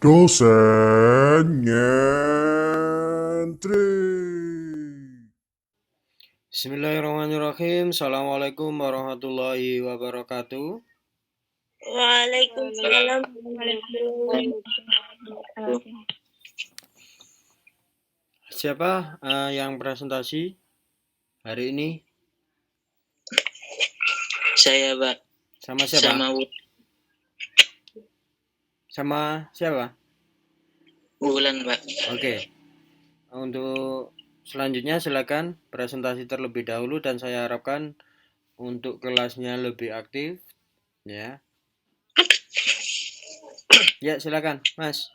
Dosen nyentrik. Bismillahirrahmanirrahim. Assalamualaikum warahmatullahi wabarakatuh. Waalaikumsalam warahmatullahi wabarakatuh. Siapa yang presentasi hari ini? Saya, Pak. Sama siapa? Sama siapa? Wulan, Pak. Oke. Untuk selanjutnya silakan presentasi terlebih dahulu dan saya harapkan untuk kelasnya lebih aktif ya. Ya, silakan, Mas.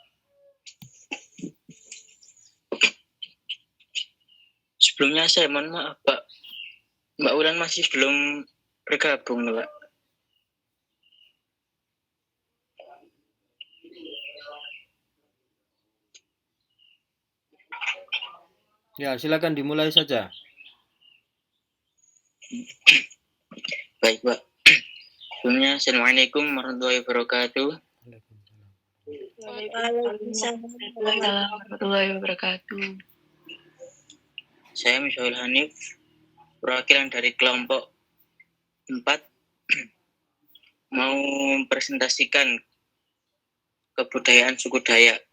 Sebelumnya saya mohon maaf, Pak. Mbak Wulan masih belum bergabung, Pak. Ya, silakan dimulai saja. Baik, Pak. Sebelumnya Assalamualaikum warahmatullahi wabarakatuh. Waalaikumsalam warahmatullahi wabarakatuh. Saya Mishaul Hanif, perwakilan dari kelompok 4, mau presentasikan kebudayaan suku Dayak.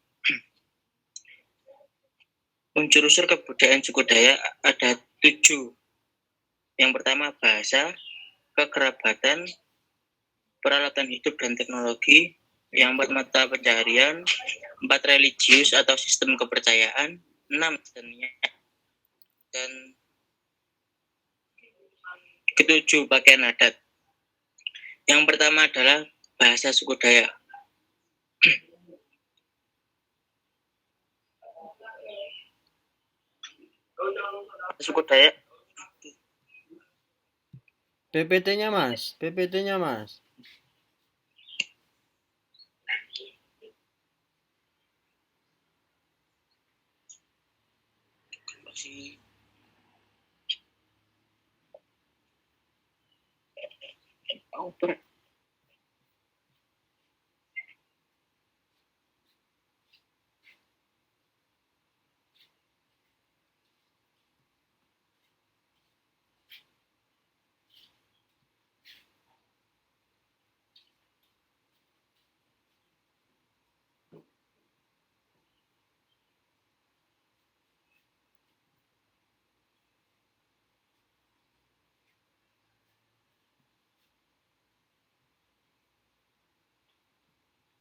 Unsur-unsur kebudayaan suku Dayak ada 7. Yang pertama bahasa, kekerabatan, peralatan hidup dan teknologi. Yang 4 mata pencaharian, 4 religius atau sistem kepercayaan, 6 seni, dan 7 pakaian adat. Yang pertama adalah bahasa suku Dayak. Suku Dayak. PPT-nya, Mas.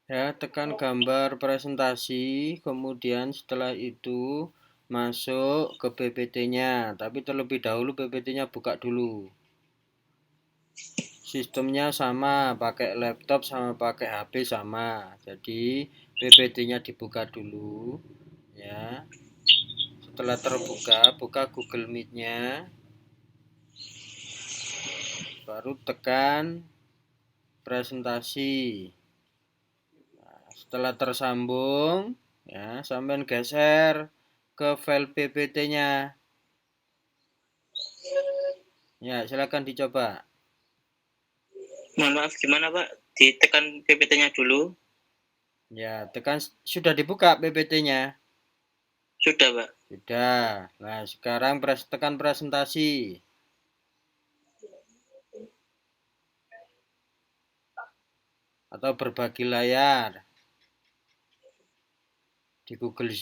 Ya, tekan gambar presentasi, kemudian setelah itu masuk ke PPT-nya. Tapi terlebih dahulu PPT-nya buka dulu. Sistemnya sama, pakai laptop sama pakai HP sama. Jadi PPT-nya dibuka dulu, ya. Setelah terbuka, buka Google Meet-nya. Baru tekan presentasi. Setelah tersambung, ya, sampai geser ke file PPT-nya. Ya, silakan dicoba. Mohon maaf, gimana, Pak? Ditekan PPT-nya dulu. Ya, tekan, sudah dibuka PPT-nya. Sudah, Pak. Sudah. Nah, sekarang tekan presentasi. Atau berbagi layar. Di Google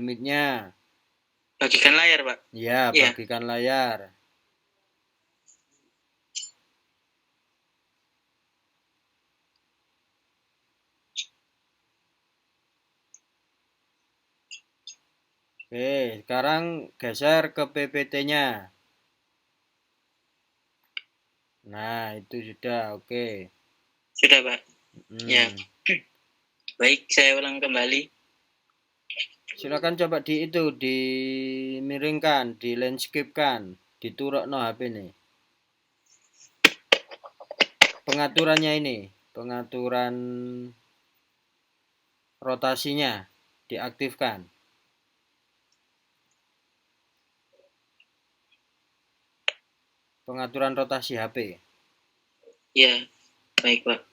Meet-nya. Bagikan layar, Pak. Ya, bagikan layar. Oke, sekarang geser ke PPT-nya. Nah, itu sudah, oke. Sudah, Pak. Ya. Baik, saya ulang kembali. Silakan coba dimiringkan, di landscape-kan, diturukno HP nih. Pengaturannya ini, pengaturan rotasinya diaktifkan. Pengaturan rotasi HP. Ya, baik, Pak.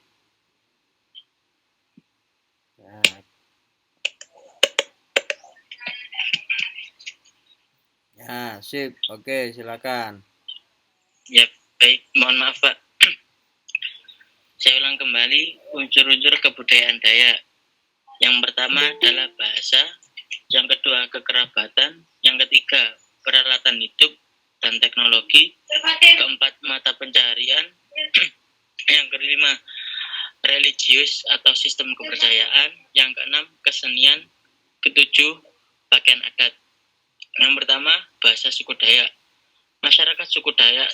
Ya, sip. Oke, silakan. Ya, baik. Mohon maaf, Pak. Saya ulang kembali unsur-unsur kebudayaan Dayak. Yang pertama adalah bahasa, yang kedua kekerabatan, yang ketiga peralatan hidup dan teknologi, keempat mata pencaharian, yang kelima religius atau sistem kepercayaan, yang keenam kesenian, ketujuh pakaian adat. Yang pertama bahasa suku Dayak. Masyarakat suku Dayak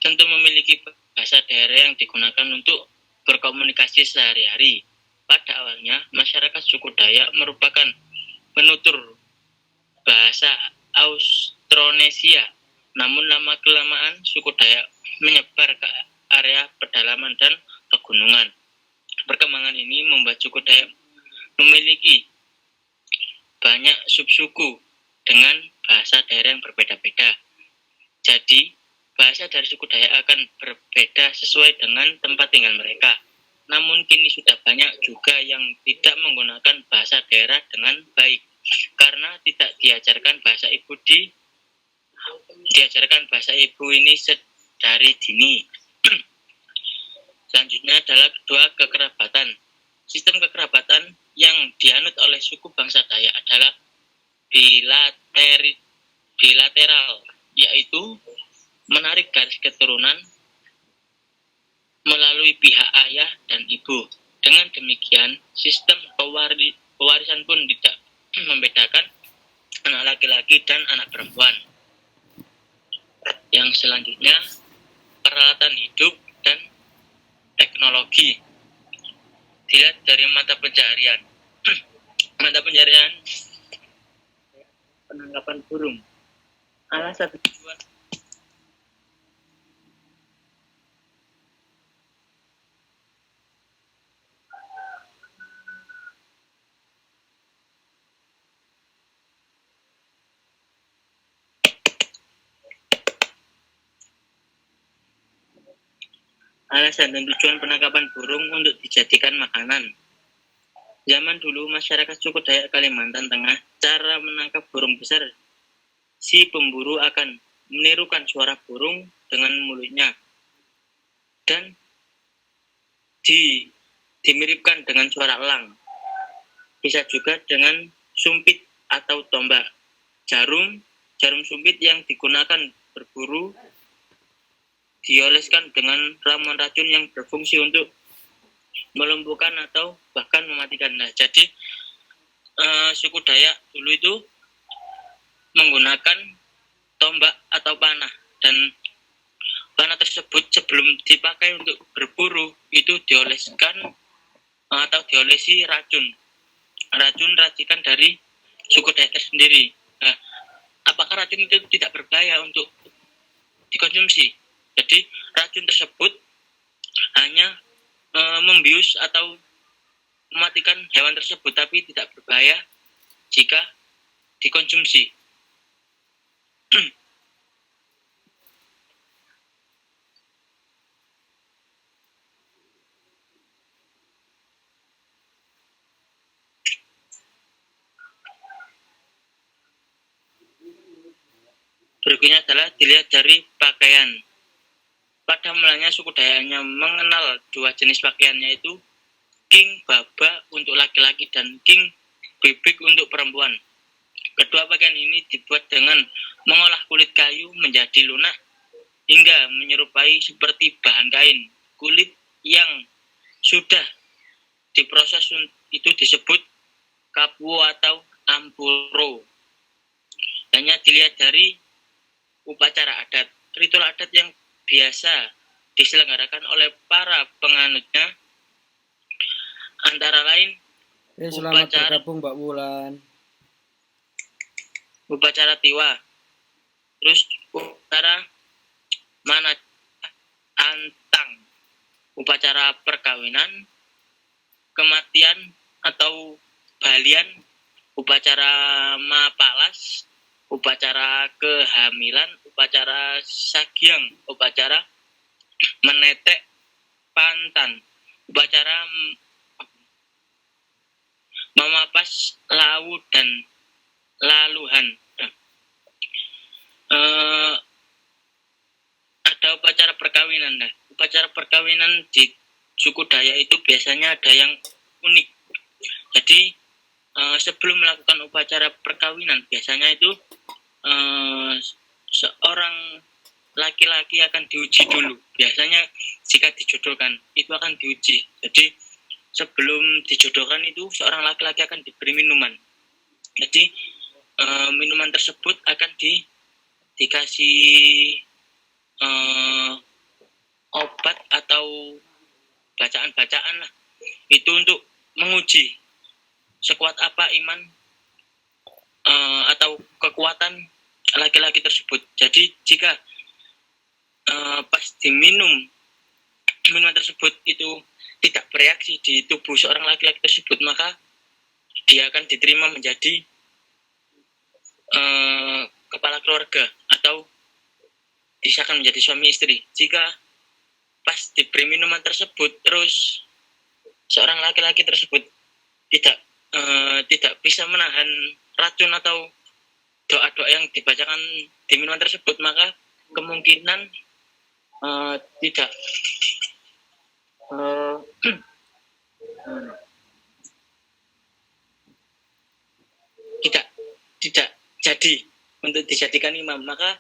tentu memiliki bahasa daerah yang digunakan untuk berkomunikasi sehari-hari. Pada awalnya, masyarakat suku Dayak merupakan penutur bahasa Austronesia. Namun lama-kelamaan suku Dayak menyebar ke area pedalaman dan pegunungan. Perkembangan ini membuat suku Dayak memiliki banyak subsuku dengan bahasa daerah yang berbeda-beda. Jadi, bahasa dari suku Dayak akan berbeda sesuai dengan tempat tinggal mereka. Namun kini sudah banyak juga yang tidak menggunakan bahasa daerah dengan baik karena tidak diajarkan bahasa ibu ini dari dini. Selanjutnya adalah kedua kekerabatan. Sistem kekerabatan yang dianut oleh suku bangsa Dayak adalah bilateral, yaitu menarik garis keturunan melalui pihak ayah dan ibu. Dengan demikian, sistem pewarisan pun tidak membedakan anak laki-laki dan anak perempuan. Yang selanjutnya, peralatan hidup dan teknologi. Dilihat dari mata pencaharian. Mata pencaharian penangkapan burung. Alasan tujuan alasan dan tujuan penangkapan burung untuk dijadikan makanan. Zaman dulu masyarakat suku Dayak Kalimantan Tengah, cara menangkap burung besar, si pemburu akan menirukan suara burung dengan mulutnya dan dimiripkan dengan suara elang. Bisa juga dengan sumpit atau tombak. Jarum sumpit yang digunakan berburu dioleskan dengan ramuan racun yang berfungsi untuk melumpuhkan atau bahkan mematikan. Nah, jadi suku Dayak dulu itu menggunakan tombak atau panah, dan panah tersebut sebelum dipakai untuk berburu itu dioleskan atau diolesi racun racikan dari suku Dayak tersendiri. Nah, apakah racun itu tidak berbahaya untuk dikonsumsi? Jadi racun tersebut hanya membius atau mematikan hewan tersebut, tapi tidak berbahaya jika dikonsumsi. Berikutnya adalah dilihat dari pakaian. Pada mulanya suku Dayak hanya mengenal dua jenis pakaian, yaitu king baba untuk laki-laki dan king bebek untuk perempuan. Kedua pakaian ini dibuat dengan mengolah kulit kayu menjadi lunak hingga menyerupai seperti bahan kain. Kulit yang sudah diproses itu disebut kapuo atau ampuro. Hanya dilihat dari upacara adat. Ritual adat yang biasa diselenggarakan oleh para penganutnya antara lain Selamat bergabung Mbak Wulan. Upacara tiwa, terus upacara mana antang, upacara perkawinan, kematian atau balian, upacara mapalas, upacara kehamilan, upacara sagyang, upacara menetek pantan, upacara Mapas, Lawu, dan Laluhan. Ada upacara perkawinan. Nah, upacara perkawinan di suku Dayak itu biasanya ada yang unik. Jadi sebelum melakukan upacara perkawinan biasanya itu seorang laki-laki akan diuji dulu. Biasanya jika dijodohkan itu akan diuji. Jadi sebelum dijodohkan itu seorang laki-laki akan diberi minuman. Jadi minuman tersebut akan dikasih obat atau bacaan-bacaan lah. Itu untuk menguji sekuat apa iman atau kekuatan laki-laki tersebut. Jadi jika pas diminum minuman tersebut itu tidak bereaksi di tubuh seorang laki-laki tersebut, maka dia akan diterima menjadi kepala keluarga atau disahkan menjadi suami istri. Jika pas diberi minuman tersebut terus seorang laki-laki tersebut tidak bisa menahan racun atau doa-doa yang dibacakan di minuman tersebut, maka kemungkinan tidak tidak jadi untuk dijadikan imam. Maka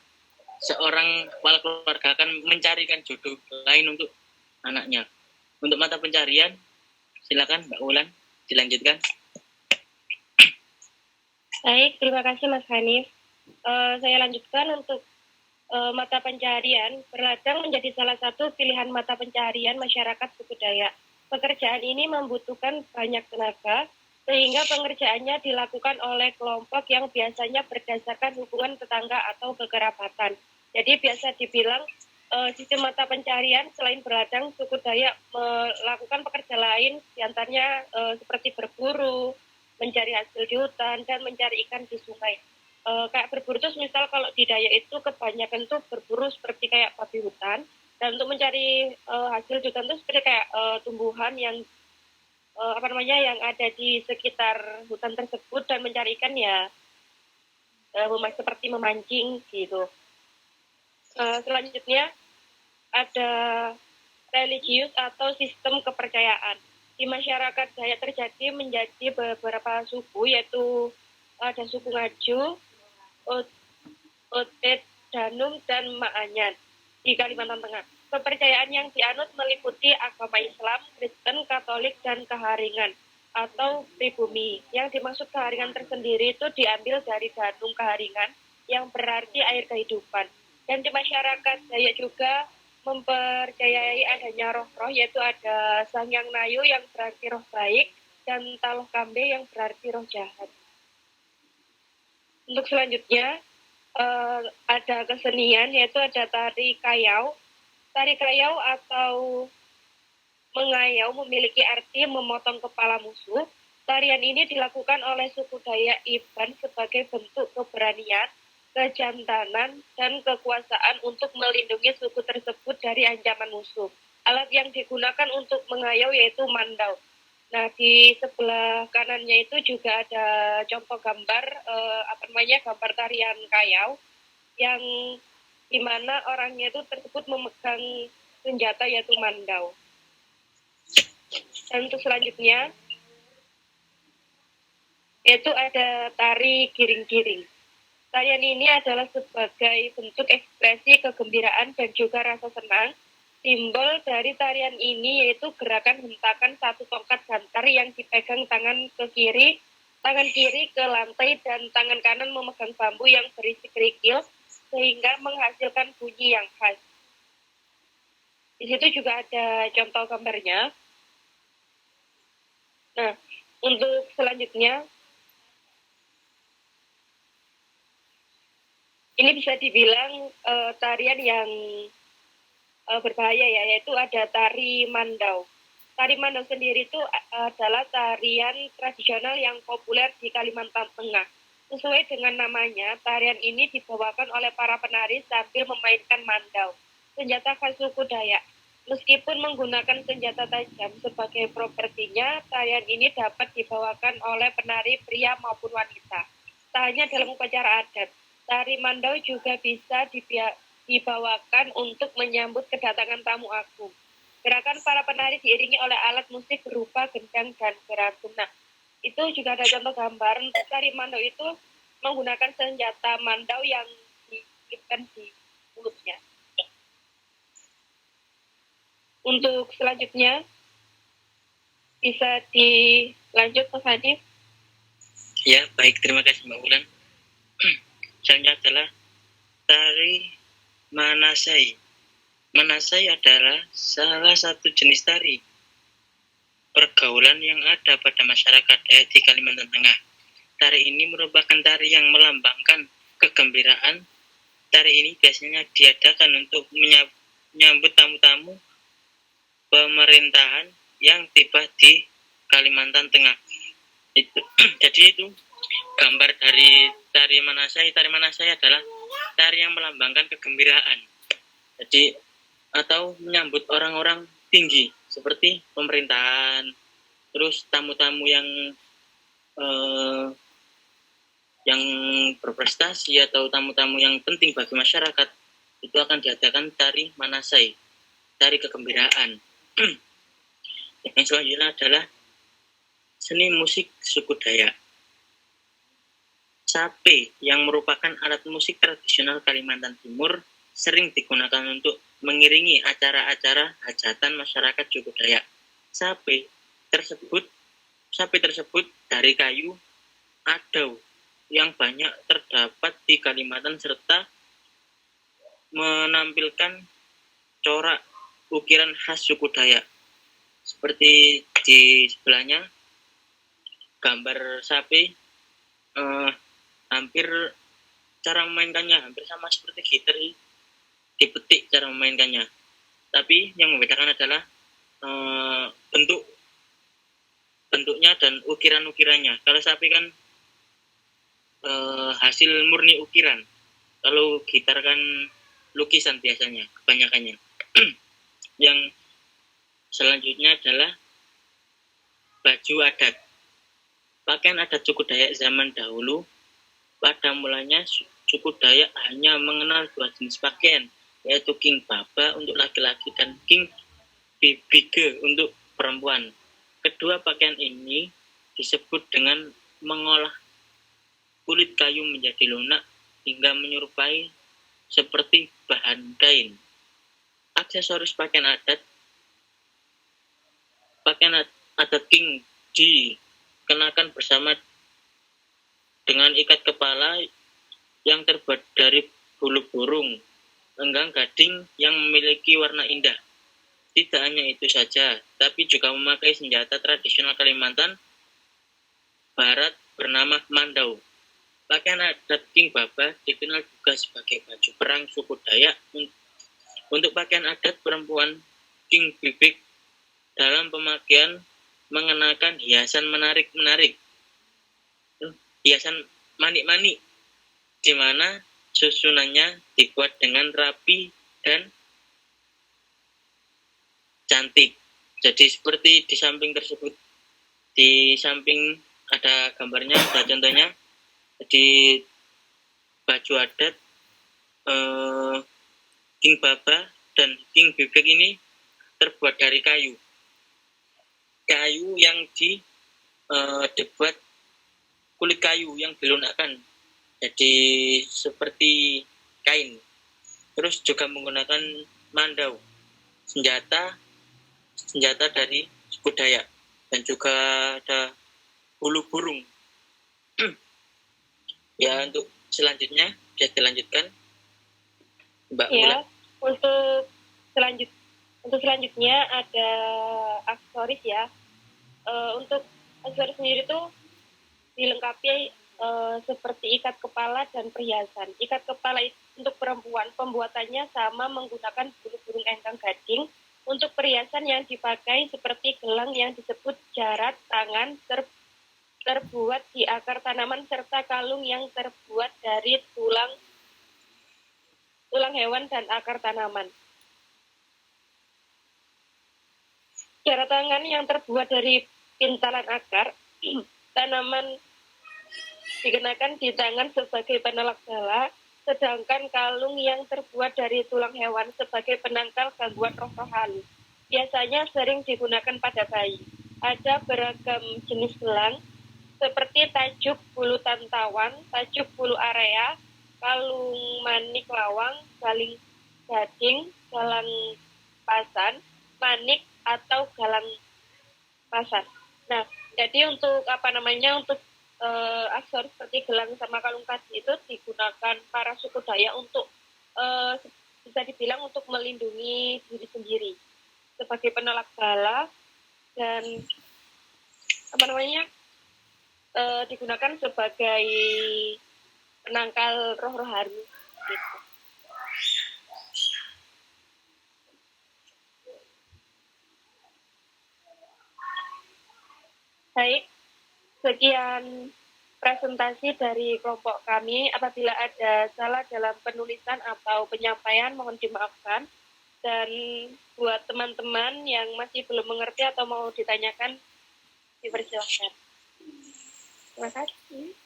seorang kepala keluarga akan mencarikan jodoh lain untuk anaknya. Untuk mata pencarian, silakan Mbak Wulan dilanjutkan. Baik, terima kasih Mas Hanif. Saya lanjutkan untuk mata pencarian. Berladang menjadi salah satu pilihan mata pencarian masyarakat suku Dayak. Pekerjaan ini membutuhkan banyak tenaga, sehingga pengerjaannya dilakukan oleh kelompok yang biasanya berdasarkan hubungan tetangga atau kekerabatan. Jadi biasa dibilang sistem mata pencarian selain berladang, suku Dayak melakukan pekerjaan lain, diantaranya seperti berburu, mencari hasil di hutan, dan mencari ikan di sungai. Kayak berburu itu misal kalau di Dayak itu kebanyakan tuh berburu seperti kayak babi hutan, dan untuk mencari hasil di hutan itu seperti kayak tumbuhan yang yang ada di sekitar hutan tersebut, dan mencari ikan ya seperti memancing gitu. Selanjutnya ada religius atau sistem kepercayaan. Di masyarakat Dayak terjadi menjadi beberapa suku, yaitu ada suku Ngaju, Otet, Danum, dan Maanyan di Kalimantan Tengah. Kepercayaan yang dianut meliputi agama Islam, Kristen, Katolik, dan Keharingan atau pribumi. Yang dimaksud Keharingan tersendiri itu diambil dari Danum Keharingan yang berarti air kehidupan. Dan di masyarakat Dayak juga mempercayai adanya roh-roh, yaitu ada Sangyang Nayu yang berarti roh baik dan Taloh Kambe yang berarti roh jahat. Untuk selanjutnya ada kesenian, yaitu ada tari kayau. Tari kayau atau mengayau memiliki arti memotong kepala musuh. Tarian ini dilakukan oleh suku Dayak Iban sebagai bentuk keberanian, kejantanan, dan kekuasaan untuk melindungi suku tersebut dari ancaman musuh. Alat yang digunakan untuk mengayau yaitu mandau. Nah, di sebelah kanannya itu juga ada contoh gambar gambar tarian kayau yang dimana orangnya itu tersebut memegang senjata yaitu mandau. Dan untuk selanjutnya yaitu ada tari giring-giring. Tarian ini adalah sebagai bentuk ekspresi kegembiraan dan juga rasa senang. Simbol dari tarian ini yaitu gerakan hentakan satu tongkat gantar yang dipegang tangan kiri ke lantai, dan tangan kanan memegang bambu yang berisi kerikil sehingga menghasilkan bunyi yang khas. Di situ juga ada contoh gambarnya. Nah, untuk selanjutnya ini bisa dibilang tarian yang berbahaya ya, yaitu ada tari mandau. Tari mandau sendiri itu adalah tarian tradisional yang populer di Kalimantan Tengah. Sesuai dengan namanya, tarian ini dibawakan oleh para penari sambil memainkan mandau, senjata khas suku Dayak. Meskipun menggunakan senjata tajam sebagai propertinya, tarian ini dapat dibawakan oleh penari pria maupun wanita. Tak hanya dalam upacara adat, tari mandau juga bisa dibawakan untuk menyambut kedatangan tamu agung. Gerakan para penari diiringi oleh alat musik berupa gendang dan gerabun. Nah, itu juga ada contoh gambar. Untuk tari mandau itu menggunakan senjata mandau yang diselipkan di mulutnya. Untuk selanjutnya bisa dilanjut Mas Hanif. Ya, baik, terima kasih Mbak Wulan. Selanjutnya adalah tari Manasai. Manasai adalah salah satu jenis tari pergaulan yang ada pada masyarakat Dayak di Kalimantan Tengah. Tari ini merupakan tari yang melambangkan kegembiraan. Tari ini biasanya diadakan untuk menyambut tamu-tamu pemerintahan yang tiba di Kalimantan Tengah. Jadi itu gambar dari tari Manasai. Tari Manasai adalah tari yang melambangkan kegembiraan. Jadi atau menyambut orang-orang tinggi seperti pemerintahan, terus tamu-tamu yang berprestasi atau tamu-tamu yang penting bagi masyarakat, itu akan diadakan tari Manasai, tari kegembiraan. Yang selanjutnya adalah seni musik suku Dayak. Sape yang merupakan alat musik tradisional Kalimantan Timur sering digunakan untuk mengiringi acara-acara hajatan masyarakat suku Dayak. Sape tersebut dari kayu adau yang banyak terdapat di Kalimantan serta menampilkan corak ukiran khas suku Dayak. Seperti di sebelahnya gambar sapi, hampir cara memainkannya hampir sama seperti gitar, dipetik cara memainkannya. Tapi yang membedakan adalah bentuknya dan ukiran-ukirannya. Kalau sapi kan hasil murni ukiran. Kalau gitar kan lukisan biasanya, kebanyakannya. Yang selanjutnya adalah baju adat. Pakaian adat suku Dayak zaman dahulu, pada mulanya suku Dayak hanya mengenal dua jenis pakaian, yaitu King Baba untuk laki-laki dan King Bibige untuk perempuan. Kedua pakaian ini disebut dengan mengolah kulit kayu menjadi lunak hingga menyerupai seperti bahan kain. Aksesoris pakaian adat King dikenakan bersama dengan ikat kepala yang terbuat dari bulu burung, enggang gading yang memiliki warna indah. Tidak hanya itu saja, tapi juga memakai senjata tradisional Kalimantan Barat bernama mandau. Pakaian adat King Baba dikenal juga sebagai baju perang suku Dayak. Untuk pakaian adat perempuan King Bibik dalam pemakaian mengenakan hiasan menarik-menarik, hiasan manik-manik, di mana susunannya dibuat dengan rapi dan cantik. Jadi seperti di samping tersebut, di samping ada gambarnya, ada contohnya. Jadi baju adat King Baba dan King Bibik ini terbuat dari kayu yang dibuat kulit kayu yang dilunakkan jadi seperti kain. Terus juga menggunakan mandau, senjata dari suku Dayak, dan juga ada bulu burung. Ya, untuk selanjutnya bisa dilanjutkan Mbak Mula. Untuk selanjutnya ada aksesoris ya. Untuk aksesoris sendiri itu dilengkapi seperti ikat kepala dan perhiasan. Ikat kepala untuk perempuan pembuatannya sama menggunakan bulu burung enggang gading. Untuk perhiasan yang dipakai seperti gelang yang disebut jarat tangan terbuat di akar tanaman serta kalung yang terbuat dari tulang hewan dan akar tanaman. tangan yang terbuat dari pintalan akar, tanaman dikenakan di tangan sebagai penolak bala, sedangkan kalung yang terbuat dari tulang hewan sebagai penangkal gangguan roh rohani. Biasanya sering digunakan pada bayi. Ada beragam jenis gelang, seperti tajuk bulu tantawan, tajuk bulu area, kalung manik lawang, galing gading, galang pasan, manik atau galang pasan. Nah, jadi untuk untuk aksor seperti gelang sama kalung tadi itu digunakan para suku Dayak untuk uh, bisa dibilang untuk melindungi diri sendiri sebagai penolak bala dan digunakan sebagai penangkal roh rohani. Gitu. Baik, sekian presentasi dari kelompok kami. Apabila ada salah dalam penulisan atau penyampaian, mohon dimaafkan. Dan buat teman-teman yang masih belum mengerti atau mau ditanyakan, dipersilahkan. Terima kasih.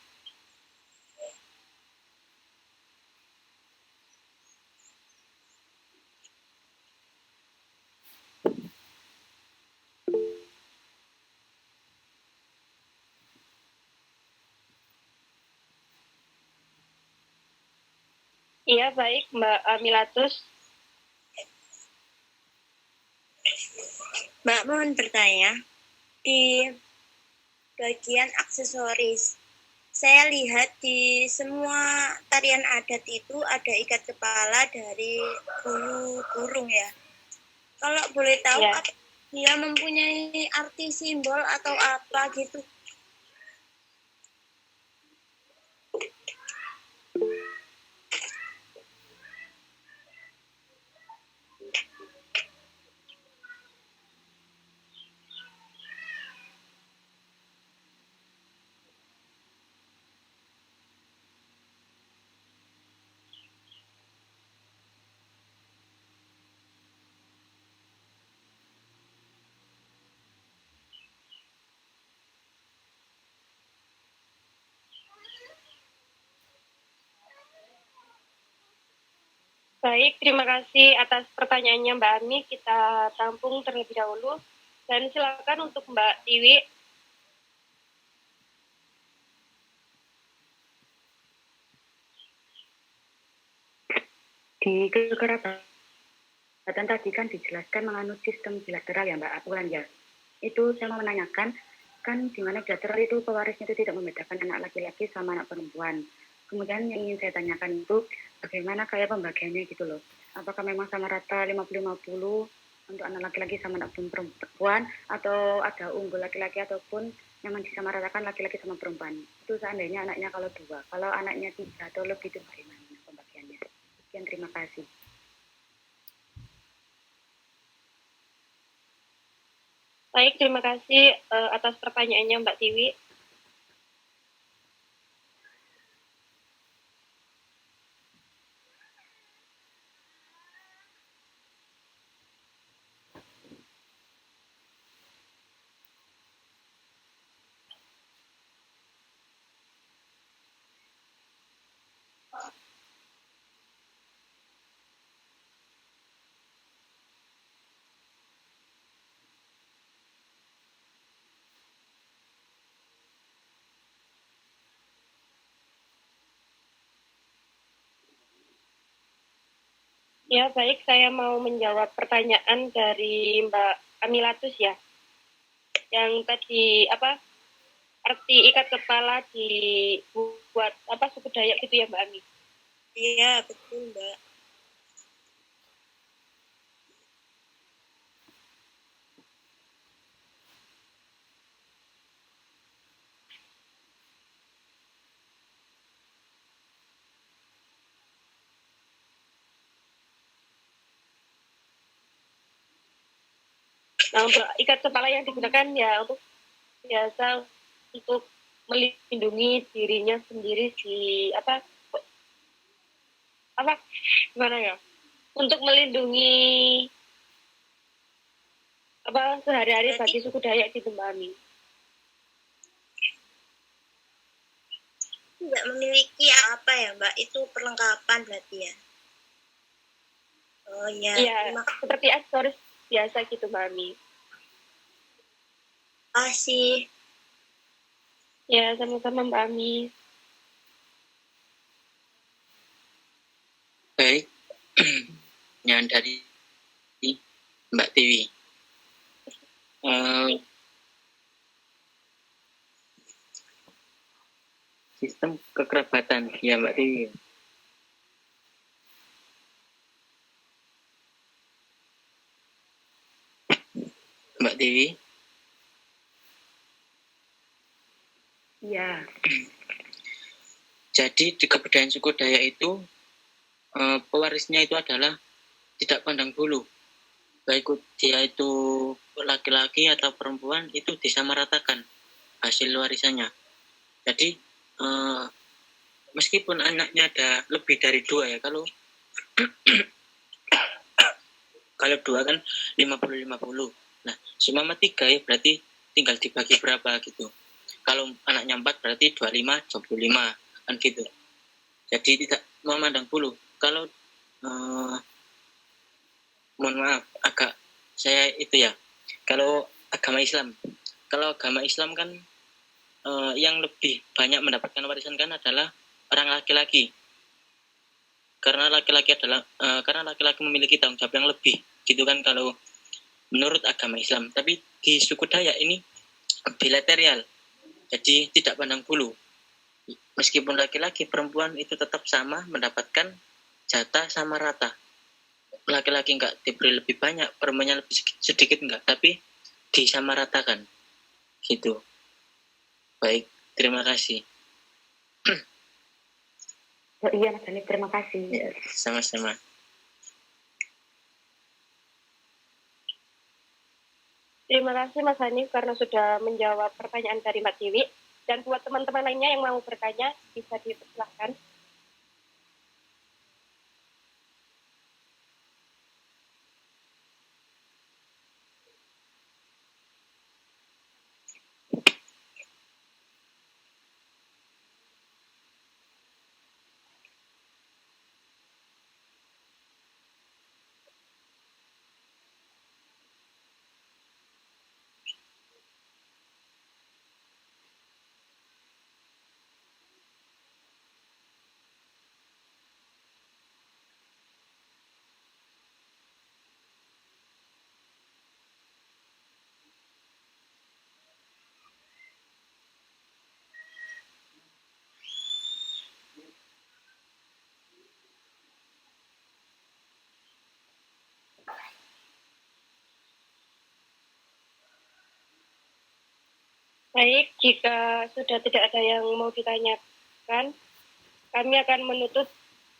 Iya, baik Mbak Amilatus. Mbak, mohon bertanya, di bagian aksesoris, saya lihat di semua tarian adat itu ada ikat kepala dari bulu burung ya. Kalau boleh tahu, Ya. Dia mempunyai arti simbol atau apa gitu? Baik, terima kasih atas pertanyaannya Mbak Ami. Kita tampung terlebih dahulu. Dan silakan untuk Mbak Tiwi. Di kekerabatan tadi kan dijelaskan menganut sistem bilateral ya Mbak Apuran ya. Itu saya mau menanyakan, kan di mana bilateral itu pewarisnya itu tidak membedakan anak laki-laki sama anak perempuan. Kemudian yang ingin saya tanyakan itu bagaimana kayak pembagiannya gitu loh. Apakah memang sama rata 50-50 untuk anak laki-laki sama anak perempuan, atau ada unggul laki-laki ataupun memang disamaratakan laki-laki sama perempuan. Itu seandainya anaknya kalau 2, kalau anaknya 3 atau lebih itu bagaimana pembagiannya. Sekian, terima kasih. Baik, terima kasih atas pertanyaannya Mbak Tiwi. Ya, baik. Saya mau menjawab pertanyaan dari Mbak Amilatus ya. Yang tadi arti ikat kepala dibuat suku Dayak gitu ya Mbak Ami? Iya, betul Mbak. Nah, untuk ikat kepala yang digunakan ya untuk biasa untuk melindungi dirinya sendiri gimana ya? Untuk melindungi apa sehari-hari bagi suku Dayak gitu Mbak Ami? Tidak memiliki apa ya Mbak, itu perlengkapan berarti ya. Oh ya, Iya, terima seperti aksesoris biasa gitu Mbak Ami. kasih. Ya, sama-sama Mbak Ami. Baik, yang dari Mbak Tiwi. Sistem kekerabatan, ya Mbak Tiwi. Mbak Tiwi. Iya. Jadi di kebudayaan suku Dayak itu pewarisnya itu adalah tidak pandang bulu, baik dia itu laki-laki atau perempuan, itu disamaratakan hasil warisannya. Jadi meskipun anaknya ada lebih dari 2 ya, kalau kalau 2 kan 50-50. Nah, seumpama 3 ya berarti tinggal dibagi berapa gitu. Kalau anaknya 4 berarti 25-25 kan gitu. Jadi tidak memandang bulu. Kalau mohon maaf agak saya itu ya, kalau agama Islam kan yang lebih banyak mendapatkan warisan kan adalah orang laki-laki, karena laki-laki memiliki tanggung jawab yang lebih gitu kan kalau menurut agama Islam. Tapi di suku Dayak ini bilateral, jadi tidak pandang bulu, meskipun laki-laki perempuan itu tetap sama mendapatkan jatah sama rata. Laki-laki enggak diberi lebih banyak, perempuannya lebih sedikit enggak, tapi disamaratakan gitu. Baik, terima kasih. Oh iya Mas Hanif, terima kasih. Ya, sama-sama. Terima kasih Mas Hanif karena sudah menjawab pertanyaan dari Mbak Tiwi. Dan buat teman-teman lainnya yang mau bertanya, bisa dipersilahkan. Baik, jika sudah tidak ada yang mau ditanyakan, kami akan menutup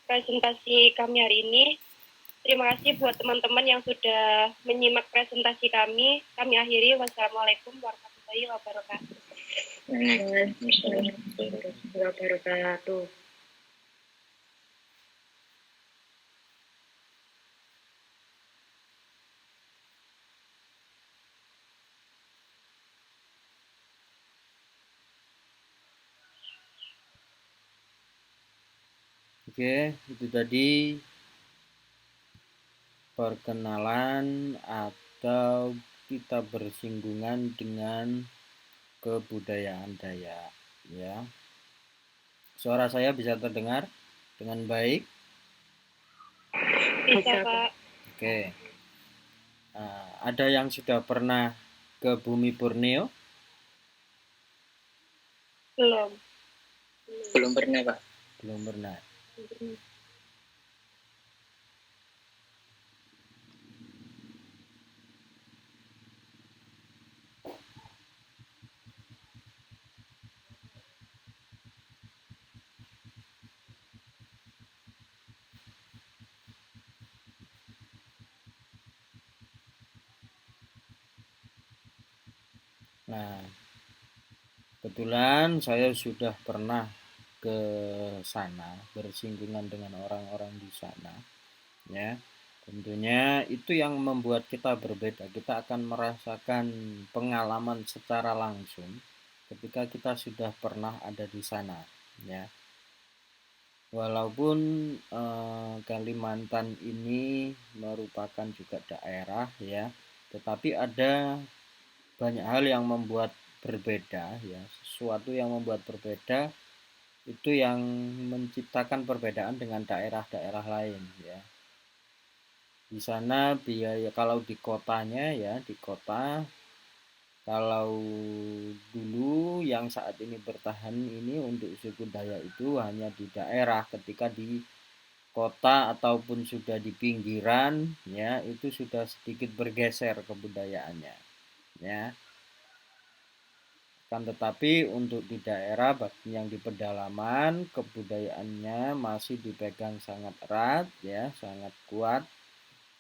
presentasi kami hari ini. Terima kasih buat teman-teman yang sudah menyimak presentasi kami. Kami akhiri. Wassalamualaikum warahmatullahi wabarakatuh. Warahmatullahi wabarakatuh. Oke, itu tadi perkenalan atau kita bersinggungan dengan kebudayaan Dayak ya. Suara saya bisa terdengar dengan baik? Bisa Pak. Oke. Ada yang sudah pernah ke Bumi Borneo? Belum pernah Pak. Belum pernah. Nah, kebetulan saya sudah pernah ke sana, bersinggungan dengan orang-orang di sana, ya. Tentunya itu yang membuat kita berbeda. Kita akan merasakan pengalaman secara langsung ketika kita sudah pernah ada di sana, ya. Walaupun Kalimantan ini merupakan juga daerah, ya, tetapi ada banyak hal yang membuat berbeda, ya. Sesuatu yang membuat berbeda itu yang menciptakan perbedaan dengan daerah-daerah lain, ya. Di sana biaya kalau di kotanya, ya, di kota, kalau dulu yang saat ini bertahan ini untuk suku Dayak itu hanya di daerah, ketika di kota ataupun sudah di pinggiran, ya, itu sudah sedikit bergeser kebudayaannya, ya. Kan tetapi untuk di daerah yang di pedalaman kebudayaannya masih dipegang sangat erat, ya, sangat kuat.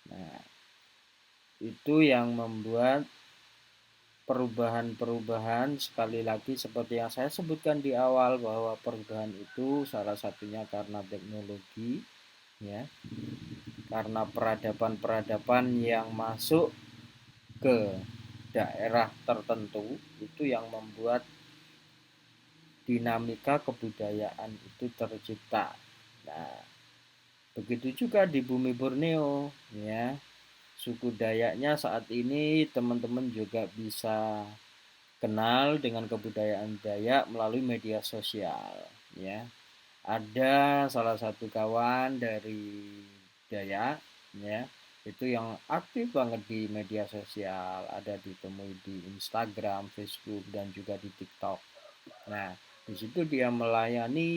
Nah, itu yang membuat perubahan-perubahan, sekali lagi seperti yang saya sebutkan di awal, bahwa perubahan itu salah satunya karena teknologi, ya, karena peradaban-peradaban yang masuk ke daerah tertentu, itu yang membuat dinamika kebudayaan itu tercipta. Nah, begitu juga di bumi Borneo, ya. Suku Dayaknya saat ini teman-teman juga bisa kenal dengan kebudayaan Dayak melalui media sosial, ya. Ada salah satu kawan dari Dayak, ya, itu yang aktif banget di media sosial, ada ditemui di Instagram, Facebook, dan juga di TikTok. Nah, di situ dia melayani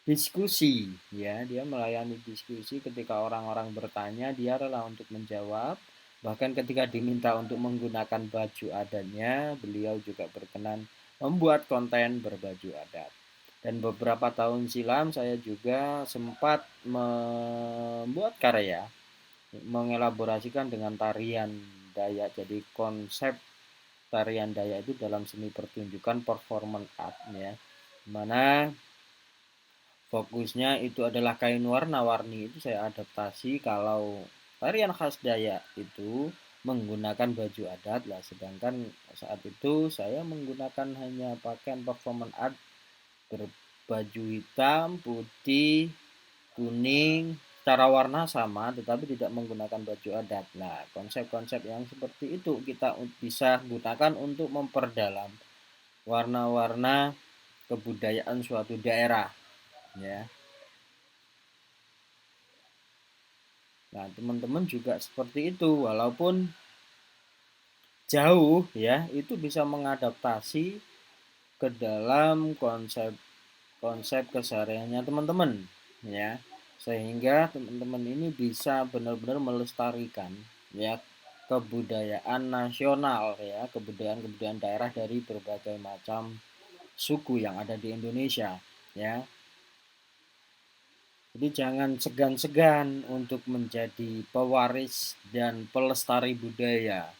diskusi, ya, dia melayani diskusi. Ketika orang-orang bertanya, dia rela untuk menjawab. Bahkan ketika diminta untuk menggunakan baju adatnya, beliau juga berkenan membuat konten berbaju adat. Dan beberapa tahun silam saya juga sempat membuat karya mengelaborasikan dengan tarian Dayak. Jadi konsep tarian Dayak itu dalam seni pertunjukan performance art, ya, mana fokusnya itu adalah kain warna-warni. Itu saya adaptasi. Kalau tarian khas Dayak itu menggunakan baju adat lah, sedangkan saat itu saya menggunakan hanya pakaian performance art berbaju hitam, putih, kuning, secara warna sama tetapi tidak menggunakan baju adat. Nah, konsep-konsep yang seperti itu kita bisa gunakan untuk memperdalam warna-warna kebudayaan suatu daerah, ya. Nah, teman-teman juga seperti itu, walaupun jauh, ya, itu bisa mengadaptasi ke dalam konsep kesehariannya teman-teman, ya, sehingga teman-teman ini bisa benar-benar melestarikan, ya, kebudayaan nasional, ya, kebudayaan daerah dari berbagai macam suku yang ada di Indonesia, ya. Jadi jangan segan-segan untuk menjadi pewaris dan pelestari budaya,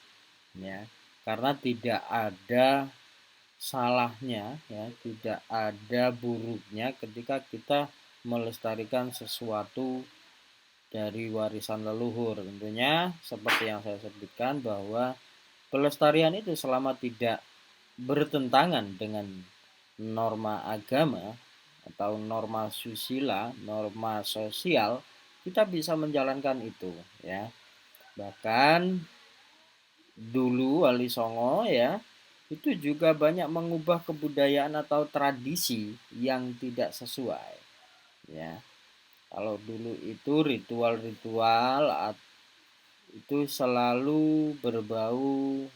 ya, karena tidak ada salahnya, ya, tidak ada buruknya ketika kita melestarikan sesuatu dari warisan leluhur. Tentunya seperti yang saya sebutkan, bahwa pelestarian itu selama tidak bertentangan dengan norma agama atau norma susila, norma sosial, kita bisa menjalankan itu, ya. Bahkan dulu Wali Songo, ya, itu juga banyak mengubah kebudayaan atau tradisi yang tidak sesuai, ya. Kalau dulu itu ritual-ritual itu selalu berbau,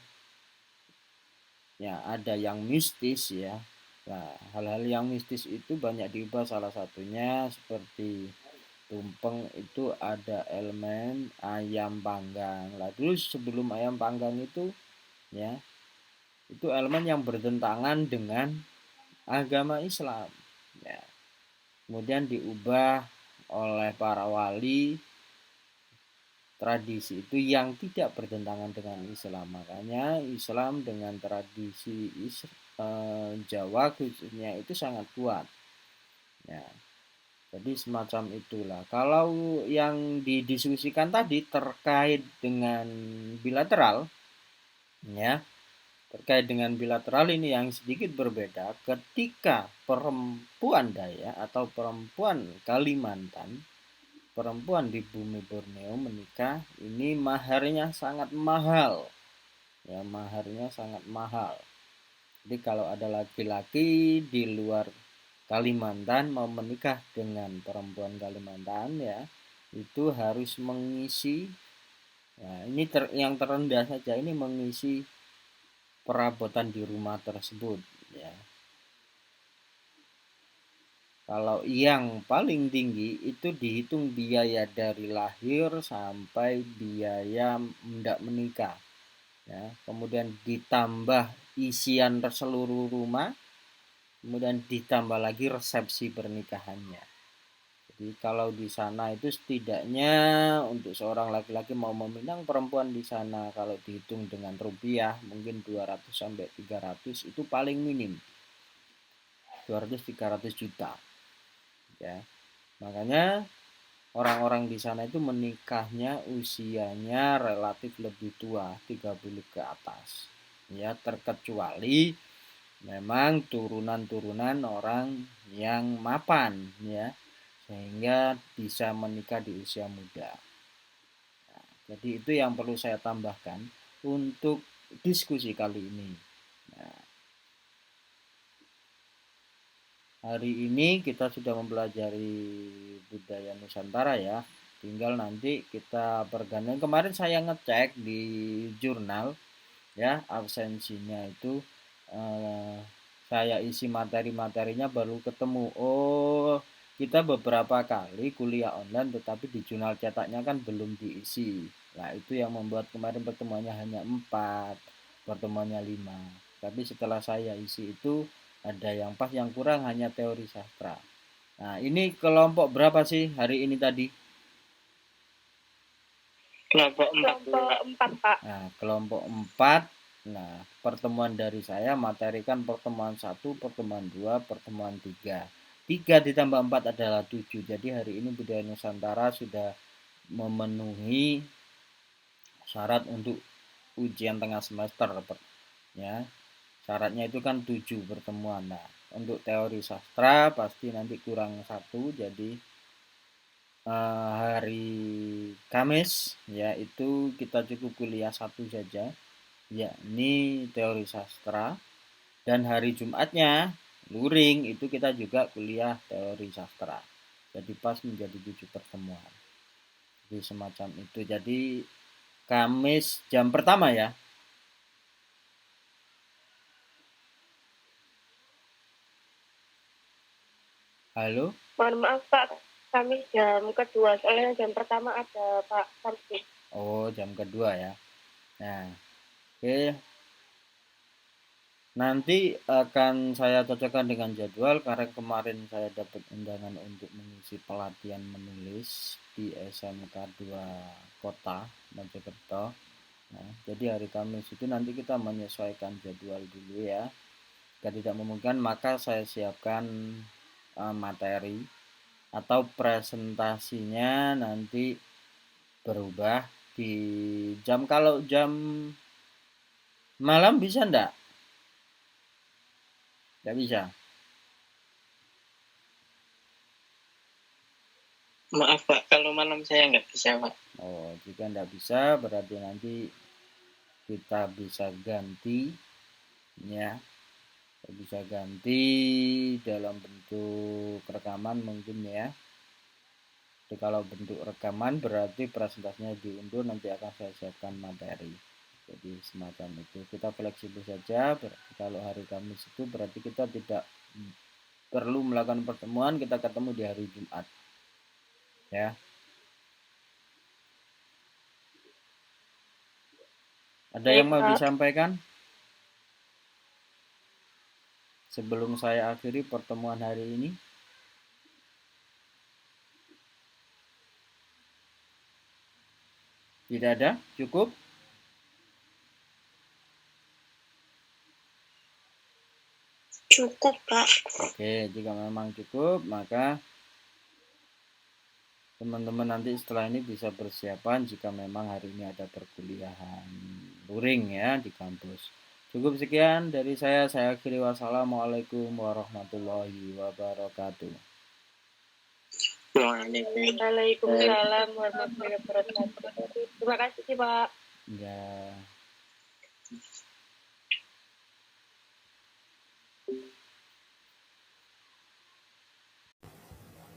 ya, ada yang mistis, ya. Nah, hal-hal yang mistis itu banyak diubah, salah satunya seperti tumpeng itu ada elemen ayam panggang. Lah dulu sebelum ayam panggang itu, ya, itu elemen yang bertentangan dengan agama Islam, ya. Kemudian diubah oleh para wali tradisi itu yang tidak bertentangan dengan Islam. Makanya Islam dengan tradisi Jawa khususnya itu sangat kuat, ya. Jadi semacam itulah. Kalau yang didiskusikan tadi terkait dengan bilateral, ya, terkait dengan bilateral ini yang sedikit berbeda ketika perempuan Dayak atau perempuan Kalimantan, perempuan di bumi Borneo menikah, ini maharnya sangat mahal. Ya, maharnya sangat mahal. Jadi kalau ada laki-laki di luar Kalimantan mau menikah dengan perempuan Kalimantan, ya, itu harus mengisi, ya, ini yang terendah saja ini mengisi perabotan di rumah tersebut, ya. Kalau yang paling tinggi itu dihitung biaya dari lahir sampai biaya hendak menikah, ya. Kemudian ditambah isian seluruh rumah, kemudian ditambah lagi resepsi pernikahannya. Jadi kalau di sana itu setidaknya untuk seorang laki-laki mau meminang perempuan di sana kalau dihitung dengan rupiah mungkin 200 sampai 300 itu paling minim. 200-300 juta. Ya. Makanya orang-orang di sana itu menikahnya usianya relatif lebih tua, 30 ke atas. Ya, terkecuali memang turunan-turunan orang yang mapan, ya, sehingga bisa menikah di usia muda. Nah, jadi itu yang perlu saya tambahkan untuk diskusi kali ini. Nah, hari ini kita sudah mempelajari budaya Nusantara, ya. Tinggal nanti kita bergandeng. Kemarin saya ngecek di jurnal, ya, absensinya itu saya isi materi-materinya baru ketemu. Oh, kita beberapa kali kuliah online tetapi di jurnal cetaknya kan belum diisi. Nah, itu yang membuat kemarin pertemuannya hanya 4, pertemuannya 5. Tapi setelah saya isi itu ada yang pas, yang kurang hanya teori sastra. Nah, ini kelompok berapa sih hari ini tadi? Kelompok 4. Kelompok 4, Pak. Nah, kelompok 4. Nah, pertemuan dari saya materi kan pertemuan 1, pertemuan 2, pertemuan 3. 3 ditambah 4 adalah 7. Jadi hari ini budaya Nusantara sudah memenuhi syarat untuk ujian tengah semester, ya. Syaratnya itu kan 7 pertemuan. Nah, untuk teori sastra pasti nanti kurang 1, jadi hari Kamis, yaitu kita cukup kuliah 1 saja, yakni teori sastra, dan hari Jumatnya luring itu kita juga kuliah teori sastra. Jadi pas menjadi 7 pertemuan. Jadi semacam itu. Jadi Kamis jam pertama, ya. Halo? Mohon maaf, Pak. Kami jam kedua, soalnya jam pertama ada Pak Samsi. Oh, jam kedua, ya. Nah, oke. Nanti akan saya cocokkan dengan jadwal karena kemarin saya dapat undangan untuk mengisi pelatihan menulis di SMK 2 Kota Mojokerto. Nah, jadi hari Kamis itu nanti kita menyesuaikan jadwal dulu, ya. Jika tidak memungkinkan maka saya siapkan materi atau presentasinya nanti berubah di jam, kalau jam malam bisa enggak? Enggak bisa. Maaf Pak, kalau malam saya nggak bisa Pak. Oh, jika enggak bisa berarti nanti kita bisa ganti, ya. Bisa ganti dalam bentuk rekaman mungkin, ya. Jadi kalau bentuk rekaman berarti presentasinya diundur, nanti akan saya siapkan materi. Jadi semacam itu. Kita fleksibel saja. Kalau hari Kamis itu berarti kita tidak perlu melakukan pertemuan, kita ketemu di hari Jumat, ya. Ada yang mau disampaikan sebelum saya akhiri pertemuan hari ini? Tidak ada? Cukup? Cukup, Pak. Oke, jika memang cukup, maka teman-teman nanti setelah ini bisa persiapan jika memang hari ini ada perkuliahan luring ya di kampus. Cukup sekian dari saya akhiri. Wassalamualaikum warahmatullahi wabarakatuh. Waalaikumsalam warahmatullahi wabarakatuh. Terima kasih Pak. Ya.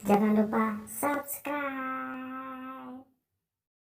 Jangan lupa subscribe.